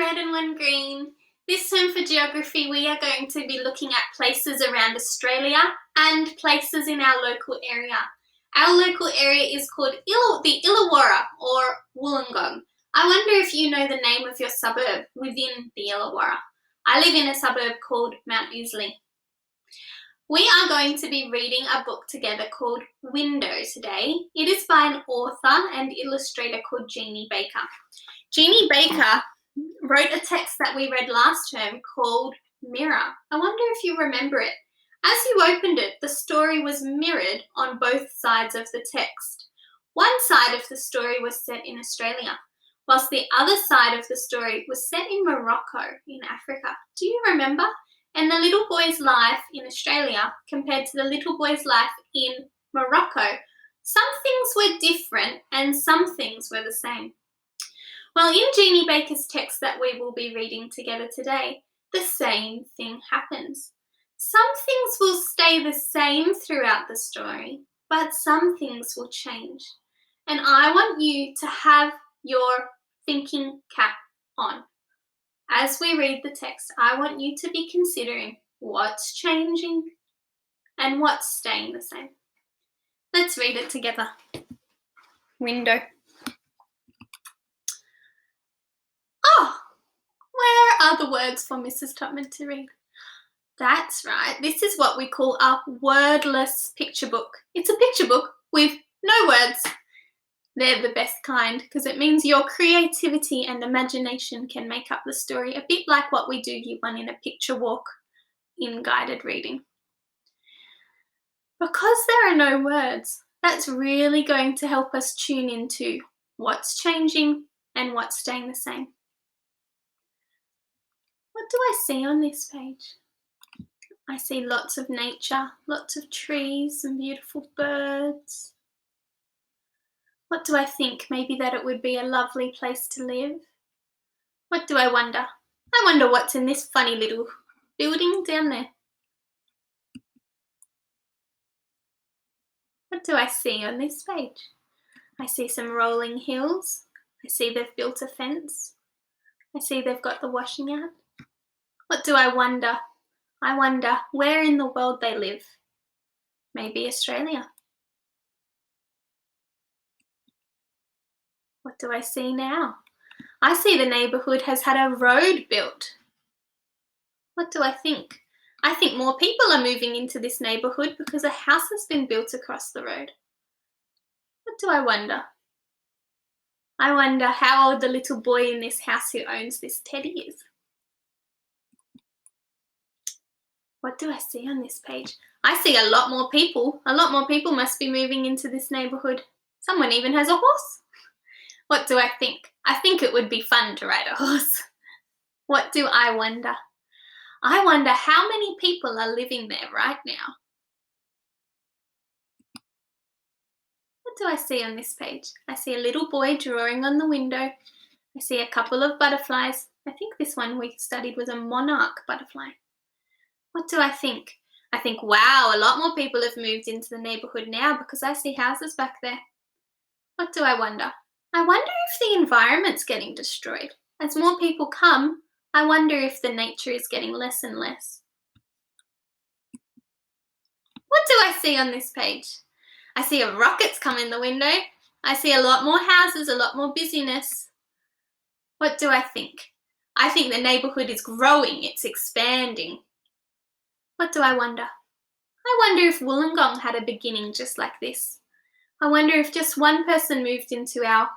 red and one green. This time for geography, we are going to be looking at places around Australia and places in our local area. Our local area is called the Illawarra or Wollongong. I wonder if you know the name of your suburb within the Illawarra. I live in a suburb called Mount Ousley. We are going to be reading a book together called Window today. It is by an author and illustrator called Jeannie Baker. Jeannie Baker wrote a text that we read last term called Mirror. I wonder if you remember it. As you opened it, the story was mirrored on both sides of the text. One side of the story was set in Australia, whilst the other side of the story was set in Morocco in Africa. Do you remember? And the little boy's life in Australia compared to the little boy's life in Morocco, some things were different and some things were the same. Well, in Jeannie Baker's text that we will be reading together today, the same thing happens. Some things will stay the same throughout the story, but some things will change. And I want you to have your thinking cap on. As we read the text, I want you to be considering what's changing and what's staying the same. Let's read it together. Window. Oh, where are the words for Mrs. Tupman to read? That's right. This is what we call a wordless picture book. It's a picture book with no words. They're the best kind because it means your creativity and imagination can make up the story, a bit like what we do year one in a picture walk in guided reading. Because there are no words, that's really going to help us tune into what's changing and what's staying the same. What do I see on this page? I see lots of nature, lots of trees and beautiful birds. What do I think? Maybe that it would be a lovely place to live. What do I wonder? I wonder what's in this funny little building down there. What do I see on this page? I see some rolling hills. I see they've built a fence. I see they've got the washing out. What do I wonder? I wonder where in the world they live. Maybe Australia. What do I see now? I see the neighbourhood has had a road built. What do I think? I think more people are moving into this neighbourhood because a house has been built across the road. What do I wonder? I wonder how old the little boy in this house who owns this teddy is. What do I see on this page? I see a lot more people. A lot more people must be moving into this neighbourhood. Someone even has a horse. What do I think? I think it would be fun to ride a horse. What do I wonder? I wonder how many people are living there right now. What do I see on this page? I see a little boy drawing on the window. I see a couple of butterflies. I think this one we studied was a monarch butterfly. What do I think? I think, wow, a lot more people have moved into the neighbourhood now because I see houses back there. What do I wonder? I wonder if the environment's getting destroyed. As more people come, I wonder if the nature is getting less and less. What do I see on this page? I see a rocket's come in the window. I see a lot more houses, a lot more busyness. What do I think? I think the neighbourhood is growing, it's expanding. What do I wonder? I wonder if Wollongong had a beginning just like this. I wonder if just one person moved into our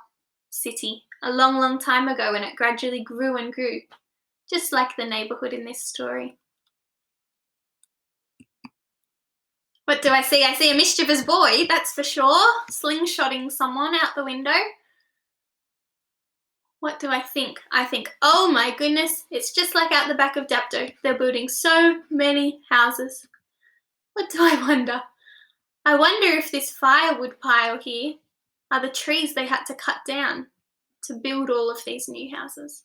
city a long, long time ago and it gradually grew and grew, just like the neighbourhood in this story. What do I see? I see a mischievous boy, that's for sure, slingshotting someone out the window. What do I think? I think, oh my goodness, it's just like out the back of Dapto. They're building so many houses. What do I wonder? I wonder if this firewood pile here are the trees they had to cut down to build all of these new houses.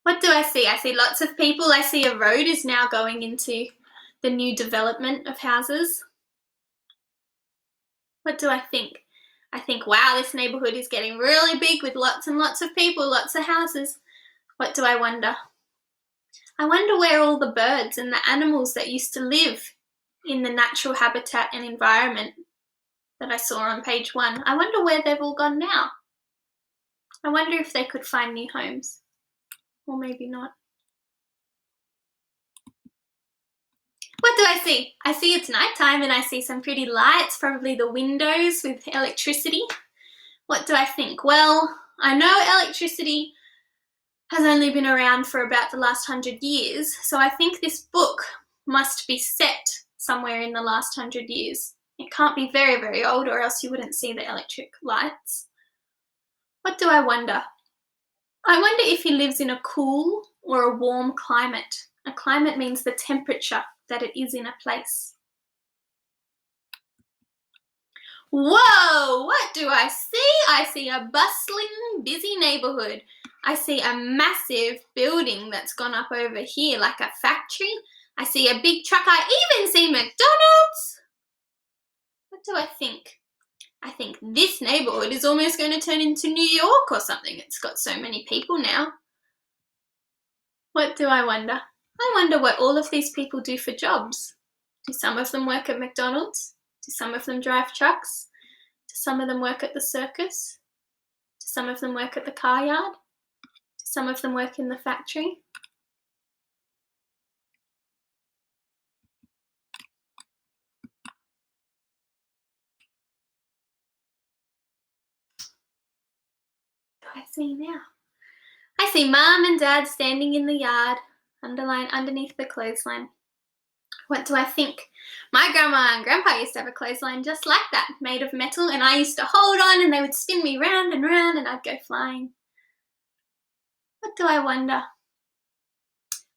What do I see? I see lots of people. I see a road is now going into the new development of houses. What do I think? I think, wow, this neighbourhood is getting really big with lots and lots of people, lots of houses. What do I wonder? I wonder where all the birds and the animals that used to live in the natural habitat and environment that I saw on page 1, I wonder where they've all gone now. I wonder if they could find new homes, or maybe not. What do I see? I see it's nighttime and I see some pretty lights, probably the windows with electricity. What do I think? Well, I know electricity has only been around for about the last 100 years, so I think this book must be set somewhere in the last 100 years. It can't be very, very old, or else you wouldn't see the electric lights. What do I wonder? I wonder if he lives in a cool or a warm climate. A climate means the temperature that it is in a place. Whoa, what do I see? I see a bustling, busy neighbourhood. I see a massive building that's gone up over here like a factory. I see a big truck. I even see McDonald's. What do I think? I think this neighbourhood is almost going to turn into New York or something. It's got so many people now. What do I wonder? I wonder what all of these people do for jobs. Do some of them work at McDonald's? Do some of them drive trucks? Do some of them work at the circus? Do some of them work at the car yard? Do some of them work in the factory? What do I see now? I see Mum and Dad standing in the yard, underneath the clothesline. What do I think? My grandma and grandpa used to have a clothesline just like that, made of metal, and I used to hold on and they would spin me round and round and I'd go flying. What do I wonder?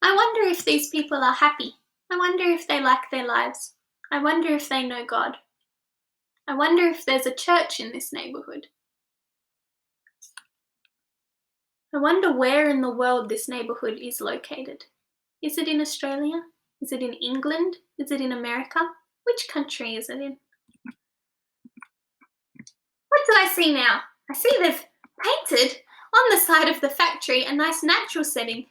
I wonder if these people are happy. I wonder if they like their lives. I wonder if they know God. I wonder if there's a church in this neighbourhood. I wonder where in the world this neighbourhood is located. Is it in Australia? Is it in England? Is it in America? Which country is it in? What do I see now? I see they've painted on the side of the factory a nice natural setting.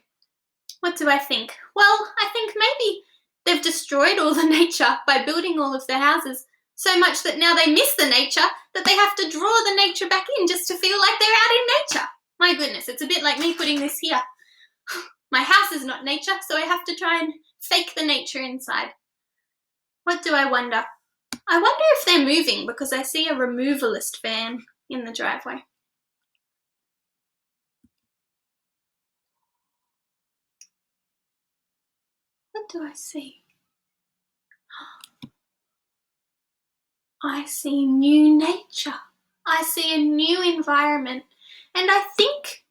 What do I think? Well, I think maybe they've destroyed all the nature by building all of their houses so much that now they miss the nature that they have to draw the nature back in just to feel like they're out in nature. My goodness, it's a bit like me putting this here. My house is not nature, so I have to try and fake the nature inside. What do I wonder? I wonder if they're moving because I see a removalist van in the driveway. What do I see? I see new nature. I see a new environment. And I think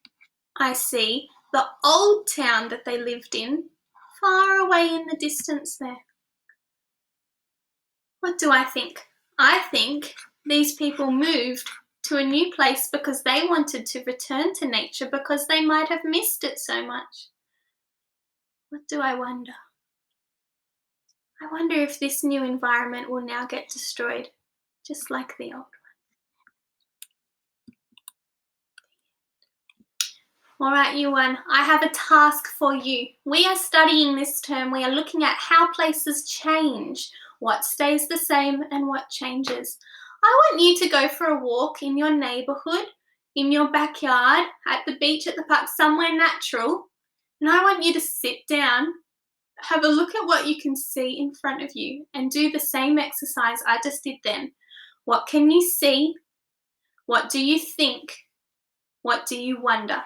I see the old town that they lived in far away in the distance there. What do I think? I think these people moved to a new place because they wanted to return to nature because they might have missed it so much. What do I wonder? I wonder if this new environment will now get destroyed, just like the old one. All right, you one, I have a task for you. We are studying this term. We are looking at how places change, what stays the same and what changes. I want you to go for a walk in your neighbourhood, in your backyard, at the beach, at the park, somewhere natural. And I want you to sit down, have a look at what you can see in front of you and do the same exercise I just did then. What can you see? What do you think? What do you wonder?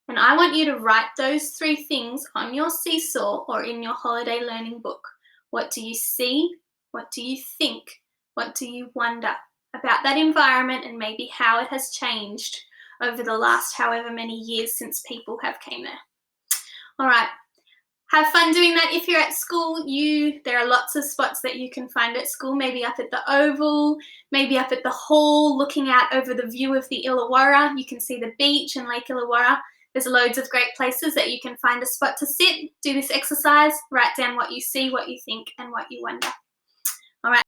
And I want you to write those 3 things on your seesaw or in your holiday learning book. What do you see? What do you think? What do you wonder about that environment and maybe how it has changed over the last however many years since people have came there? All right. Have fun doing that. If you're at school, there are lots of spots that you can find at school, maybe up at the Oval, maybe up at the hall, looking out over the view of the Illawarra. You can see the beach and Lake Illawarra. There's loads of great places that you can find a spot to sit, do this exercise, write down what you see, what you think, and what you wonder. All right.